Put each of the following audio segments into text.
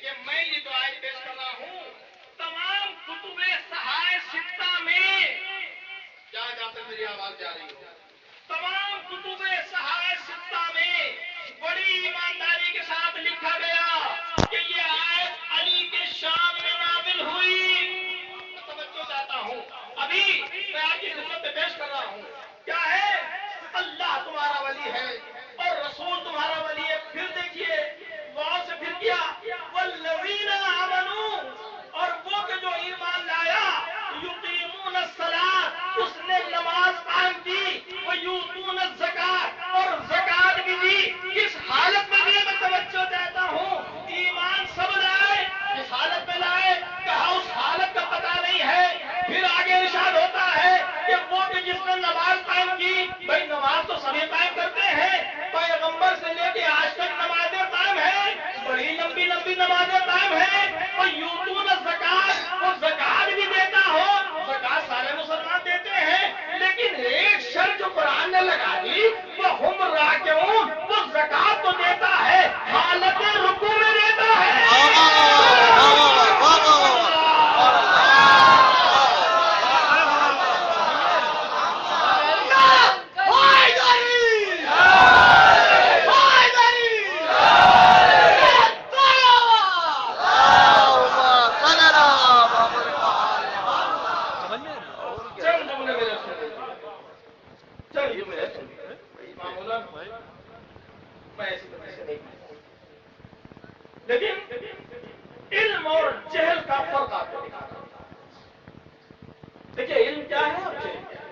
دیکھیے میں یہ تو آج پیش کر رہا ہوں تمام کتب صحائف ستہ میں، جہاں جہاں تک میری آواز جا رہی ہے، تمام کتب صحائف ستہ میں بڑی ایمانداری کے ساتھ لکھا گیا کہ یہ آیت علی کے شام میں نازل ہوئی۔ میں توجہ چاہتا ہوں، ابھی میں آپ کی خدمت میں پیش کر رہا ہوں کیا ہے، اللہ تمہارا ولی ہے اور رسول تمہارا ولی ہے۔ پھر دیکھیے غور سے پھر کیا، والذین آمنوا، اور وہ کہ جو ایمان لایا، یقیمون الصلاۃ، اس نے نماز قائم کی، ویؤتون الزکاۃ، اور زکات بھی دی۔ کس حالت میں دی؟ میں توجہ چاہتا ہوں، ایمان سب لائے، کس حالت میں لائے؟ کہا اس حالت کا پتہ نہیں ہے۔ پھر آگے ارشاد ہوتا ہے کہ وہ کہ جس نے نماز قائم کی، بھائی نماز تو سبھی قائم کرتے ہیں، پیغمبر سے لے کے آج تک نمازیں قائم ہیں، بڑی لمبی لمبی نمازیں قائم ہیں، اور یؤتون الزکات، وہ زکات بھی دیتا ہو، زکات سارے مسلمان دیتے ہیں، لیکن ایک شرط جو قرآن نے لگا دی، وہ ہم راکعون، وہ زکات تو دیتا ہے، حالت رکوع میں دیتا ہے۔ لیکن علم اور جہل کا فرق آپ کو دکھاتا ہوں۔ دیکھیے علم کیا ہے اور جہل کیا ہے؟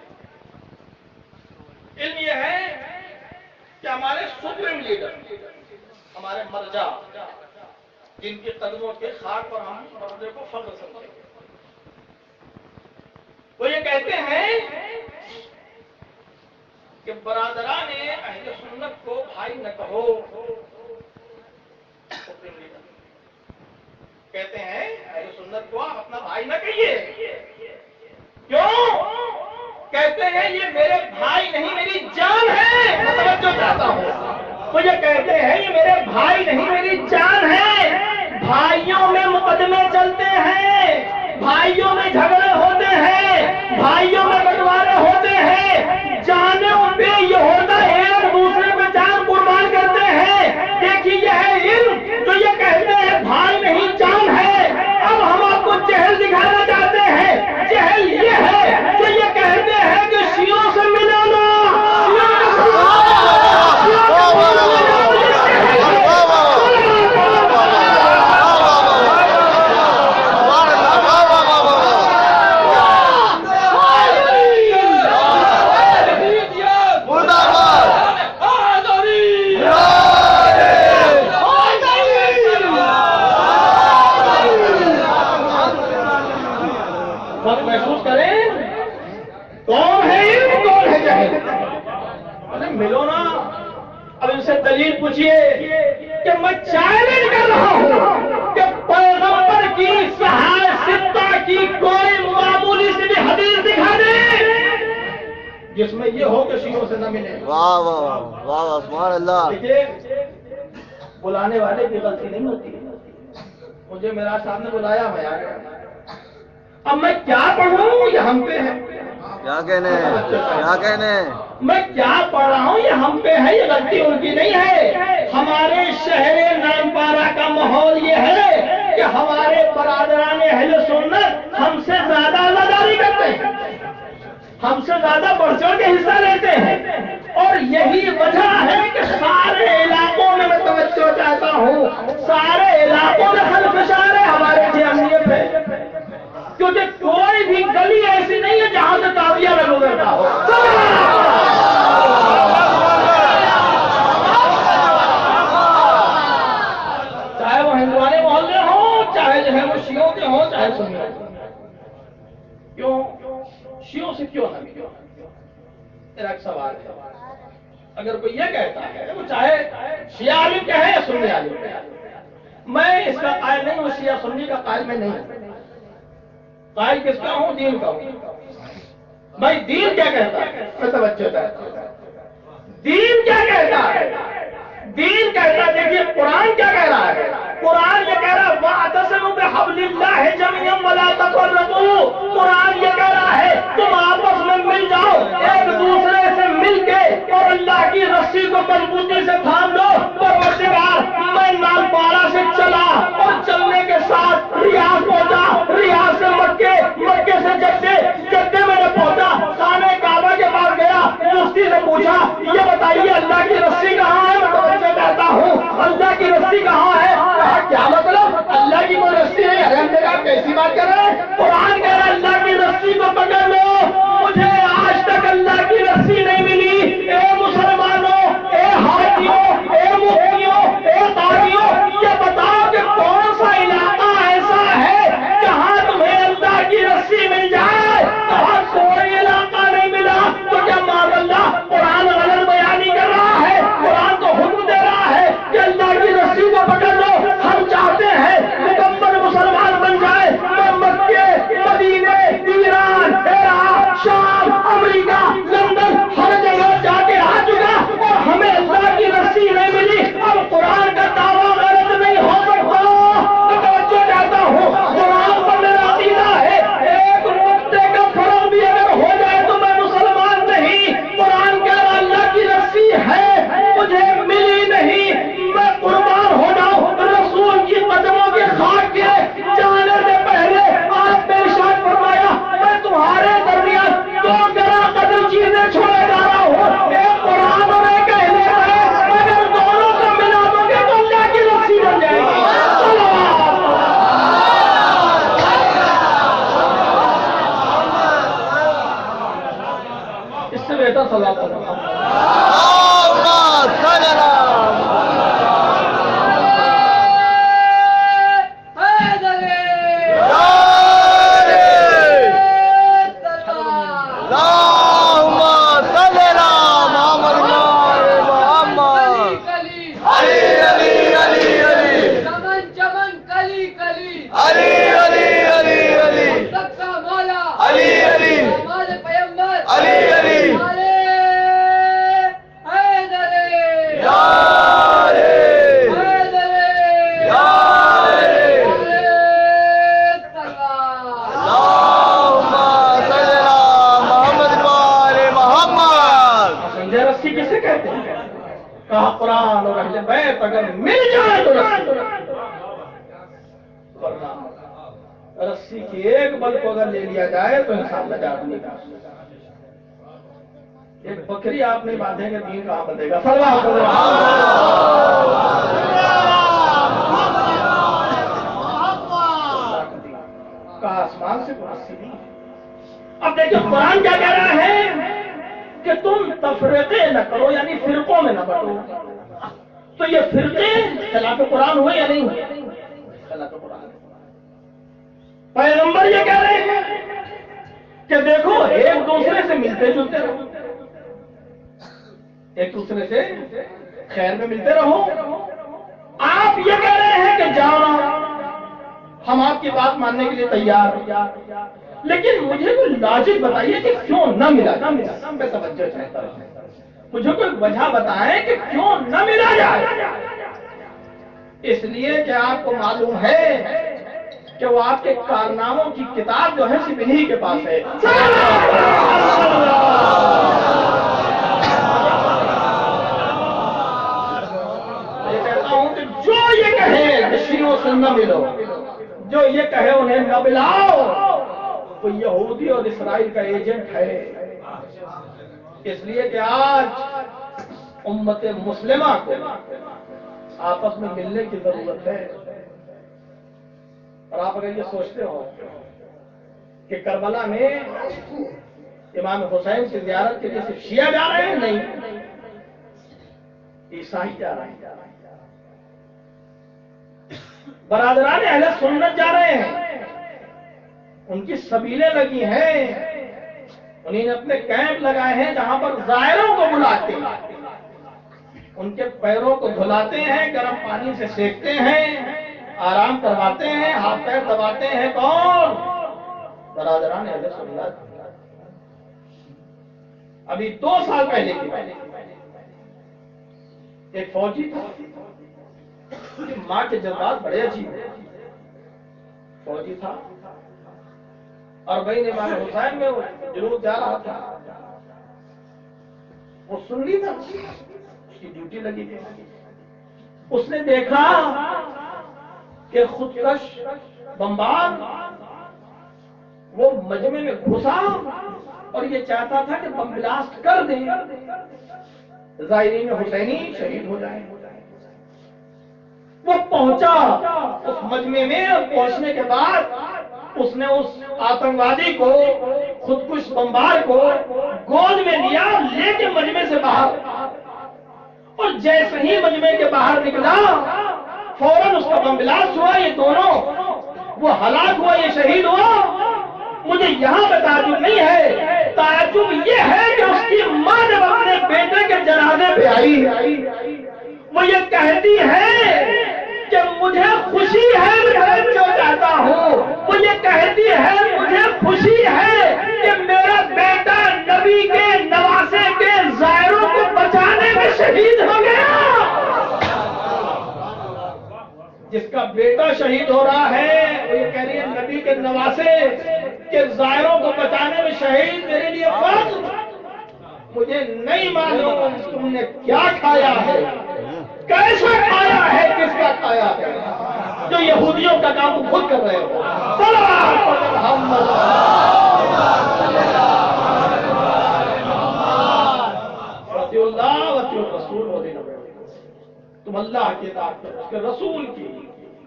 علم یہ ہے کہ ہمارے سپریم لیڈر، ہمارے مرجع، جن کے قدموں کے خاک پر ہم مرنے کو فخر سمجھتے ہیں، وہ یہ کہتے ہیں کہ برادران اہل سنت کو بھائی نہ کہو۔ کہتے ہیں اہل سنت کو آپ اپنا بھائی نہ کہیے۔ کیوں؟ کہتے ہیں یہ میرے بھائی نہیں میری جان ہے۔ میں توجہ چاہتا ہوں، وہ یہ کہتے ہیں یہ میرے بھائی نہیں میری جان ہے۔ بھائیوں میں مقدمے چلتے ہیں، بھائیوں میں جھگڑے ہوتے ہیں، بھائیوں میں بٹوارے ہوتے ہیں، جانوں پہ یہ ہوتا ہے ایک دوسرے پہ جان قربان کرتے ہیں۔ دیکھیے یہ ہے علم جو یہ کہتے ہیں بھائی نہیں جان ہے۔ اب ہم آپ کو جہل دکھانا چاہتے ہیں۔ جہل یہ ہے جو یہ کہتے ہیں کہ شیعوں سے ملانا، محسوس کریں کون ہے علم کون ہے جہل۔ ملو نا، اب ان سے دلیل پوچھئے کہ میں چیلنج کر رہا ہوں کہ پیغمبر کی صحائف ستہ کی کوئی معمولی سے بھی حدیث دکھا دے جس میں یہ ہو کہ شیعوں سے نہ ملے۔ واہ واہ واہ واہ سبحان اللہ۔ دیکھیے بلانے والے کی غلطی نہیں ہوتی، مجھے میرا صاحب نے بلایا میں آ گیا۔ اب میں کیا پڑھوں یہ ہم پہ ہے، کیا کہنے کیا کہنے، میں کیا پڑھ رہا ہوں یہ ہم پہ ہے، یہ غلطی ان کی نہیں ہے۔ ہمارے شہر نامپارہ کا ماحول یہ ہے کہ ہمارے برادران اہل سنت ہم سے زیادہ عزاداری کرتے ہیں، ہم سے زیادہ بڑھ چڑھ کے حصہ لیتے ہیں، اور یہی وجہ ہے کہ سارے علاقوں میں میں توجہ چاہتا ہوں، سارے علاقوں میں خلفشار ہے ہمارے جامعے پہ، کیونکہ کوئی بھی گلی ایسی نہیں ہے جہاں سے تعویہ نہ گزرتا ہو۔ چاہے وہ ہندوانے محلے ہوں، چاہے جو ہے وہ شیعوں کے ہوں، چاہے سنیوں کے ہوں۔ کیوں شیعوں سے کیوں نہ ملو؟ میرا ایک سوال ہے، اگر کوئی یہ کہتا ہے وہ چاہے شیعہ عالم کہے یا سنی عالم کہے، میں اس کا قائل نہیں ہوں، شیعہ سنی کا قائل میں نہیں ہوں، قائل کس کا ہوں؟ دین کا ہوں۔ بھائی دین کیا کہتا ہے؟ میں توجہ چاہتا ہوں، دین کیا کہتا ہے؟ دین کہتا ہے، دیکھیے قرآن کیا کہہ رہا ہے؟ قرآن یہ کہہ رہا ہے للہ جمیعا ولا تفرقوا، قرآن یہ کہہ رہا ہے تم آپس میں مل جاؤ، ایک دوسرے سے مل کے اور اللہ کی رسی کو مضبوطی سے تھام لو۔ پروردگار میں نالپارا سے چلا اور چلنے کے ساتھ ریاض پہنچا، ریاض سے مکے، مکے سے جدے، جدے میں نے پہنچا، خانہ کعبہ کے پاس گیا، مفتی سے پوچھا یہ بتائیے اللہ کی رسی کہاں ہے؟ میں تو کہتا ہوں اللہ کی رسی کہاں ہے؟ کہا کیا مطلب اللہ کی کوئی رسی ہے؟ ہم نے کہا کیسی بات کر رہے ہیں؟ قرآن کہہ رہا ہے اللہ کی رسی کو پکڑ لو۔ مجھے آج تک اللہ کی رسی نہیں ملی۔ اے مسلمانوں، اے حاجیوں، اے مفتیوں، اے قاضیوں، یہ بتاؤ کہ کون سا علاقہ ایسا ہے جہاں تمہیں اللہ کی رسی مل جائے؟ کہاں کوئی علاقہ نہیں ملا۔ تو کیا معاذ اللہ قرآن غلط بیان نہیں کر رہا ہے؟ قرآن تو حکم دے رہا ہے کہ اللہ کی رسی کو پکڑ لو۔ ہم چاہتے ہیں مکمل مسلمان بن جائے۔ میں مکے، مدینے، ایران، عراق، شام، امریکہ، لندن ہر جگہ جا کے آ چکا اور ہمیں اللہ کی رسی نہیں ملی۔ اب قرآن کا دعویٰ غلط نہیں ہو سکتا۔ میں توجہ چاہتا ہوں، قرآن پر میرا عقیدہ ہے ایک نقطے کا فرق بھی اگر ہو جائے تو میں مسلمان نہیں۔ قرآن کہہ رہا اللہ کی رسی ہے، مجھے ملی نہیں، میں قربان ہو جاؤں رسول کی قدموں کے خاک کے جانے سے پہلے آپ نے ارشاد فرمایا میں تمہارے درمیان دو گرا قدر چیزیں چھوڑے جا رہا ہوں، ایک قرآن اور ایک اہل بیت، اگر دونوں کو ملا دو گے تو اللہ کی رسی بن جائے گی۔ اس سے بہتر صلاح کرنا اللهم صل على قرآن اور اہل بیت اگر مل جائے تو رسی کی ایک بل کو اگر لے لیا جائے تو انسان نجات نہیں پا سکتا۔ ایک بکری آپ نہیں باندھیں گے دین کہاں بندھے گا؟ کہا آسمان سے کوئی رسی نہیں۔ اب دیکھیں قرآن کیا کہہ رہا ہے کہ تم تفریقے نہ کرو، یعنی فرقوں میں نہ بٹو۔ تو یہ فرقے خلاف قرآن ہوئے یا نہیں ہوئے؟ خلاف قرآن۔ پیغمبر یہ کہہ رہے ہیں کہ دیکھو ایک دوسرے سے ملتے جلتے رہو، ایک دوسرے سے خیر میں ملتے رہو۔ آپ یہ کہہ رہے ہیں کہ جاؤ ہم آپ کی بات ماننے کے لیے تیار ہیں، لیکن مجھے کوئی لاجک بتائیے کہ کیوں نہ ملا میں توجہ چاہتا ہوں۔ مجھے کوئی وجہ بتائیں کہ کیوں نہ ملا جائے۔ اس لیے کہ آپ کو معلوم ہے کہ وہ آپ کے کارناموں کی کتاب جو ہے صرف انہی کے پاس ہے۔ یہ کہتا ہوں کہ جو یہ کہے کہ شیعوں سے نہ ملو، جو یہ کہے انہیں نہ ملاؤ، وہ یہودی اور اسرائیل کا ایجنٹ ہے۔ اس لیے کہ آج امت مسلمہ کو آپس میں ملنے کی ضرورت ہے۔ اور آپ اگر یہ سوچتے ہو کہ کربلا میں امام حسین کی زیارت کے لیے صرف شیعہ جا رہے ہیں، نہیں، عیسائی جا رہے ہیں، برادران اہل سنت جا رہے ہیں، ان کی سبیلیں لگی ہیں، انہیں نے اپنے کیمپ لگائے ہیں جہاں پر زائروں کو بلاتے ہیں، ان کے پیروں کو دھلاتے ہیں، گرم پانی سے سیکتے ہیں، آرام کرواتے ہیں، ہاتھ پیر دباتے ہیں۔ کون؟ برادران اہل سنت۔ ابھی 2 سال پہلے کی ایک فوجی تھا، ماں کے جذبات بڑے عجیب ہیں۔ فوجی تھا اور بھائی نے امام حسین میں جلوس جا رہا تھا، وہ سن لی تھا، اس کی ڈیوٹی لگی تھی، اس نے دیکھا کہ خودکش بمبار وہ مجمع میں گھسا اور یہ چاہتا تھا کہ بم بلاسٹ کر دیں، زائرین حسینی شہید ہو جائیں۔ وہ پہنچا اس مجمع میں، اور پہنچنے کے بعد اس نے اس آتنکوادی کو، خودکش بمبار کو گود میں لیا، لے کے مجمع سے باہر، اور جیسے ہی مجمع کے باہر نکلا فوراً اس کا بم بلاسٹ ہوا، یہ دونوں وہ ہلاک ہوا، یہ شہید ہوا۔ مجھے یہاں پہ تعجب نہیں ہے، تعجب یہ ہے کہ اس کی ماں جب اپنے بیٹے کے جنازے پہ آئی، وہ یہ کہتی ہے کہ مجھے خوشی ہے، میں جو چاہتا ہوں، وہ یہ کہتی ہے مجھے خوشی ہے کہ میرا بیٹا نبی کے نواسے کے زائروں کو بچانے میں شہید ہو گیا۔ جس کا بیٹا شہید ہو رہا ہے وہ یہ کہہ رہی ہے نبی کے نواسے کے زائروں کو بچانے میں شہید، میرے لیے فرض، مجھے نہیں معلوم تم نے کیا کھایا ہے، کیسے کھایا ہے، کس کا کھایا ہے، جو یہودیوں کا کام تم خود کر رہے ہو۔ صلوات محمد وصی اللہ وصی الرسول و دین الرسول، تم اللہ کی اطاعت کرو، اس کے رسول کی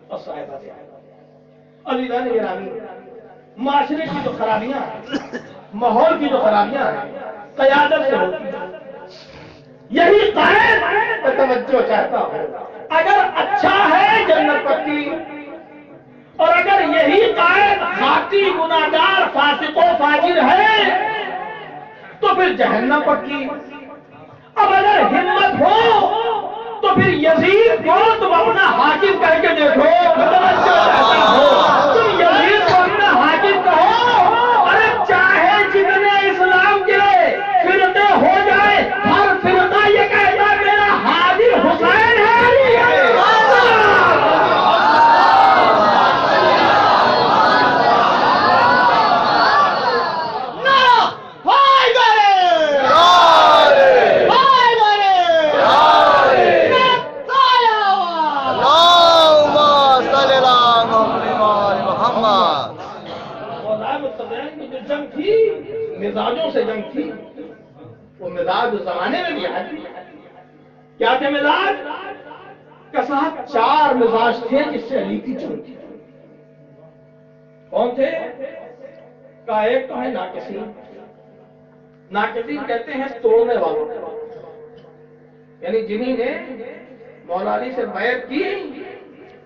اور صحابہ کی۔ عزیزان گرامی، معاشرے کی جو خرابیاں ہیں، ماحول کی جو خرابیاں ہیں، قیادت سے ہوتی ہیں۔ یہی قائد میں توجہ چاہتا ہوں، اگر اچھا ہے جنت پکی، اور اگر یہی قائد خاطی گناہگار فاسق و فاجر ہے تو پھر جہنم پکی۔ اب اگر ہمت ہو تو پھر یزید کو تم اپنا حاکم کہہ کے دیکھو، توجہ چاہتا ہوں، تم یزید کو اپنا حاکم کہو، ارے چاہے جتنے اسلام کے فرقے ہو جائے، ہر فرقہ یہ کہتا ہے میرا حاضر حسین ہے، علی ہے۔ جنگ تھی مزاجوں سے، جنگ تھی، وہ مزاج زمانے میں بھی آتی، کیا تھے مزاج؟ کسات 4 مزاج تھے جس سے علی کی جنگ تھی۔ کون تھے؟ کا ایک تو ہے ناقصین۔ ناقصین کہتے ہیں توڑنے والوں، یعنی جنہی نے مولا علی سے بیعت کی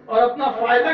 اور اپنا فائدہ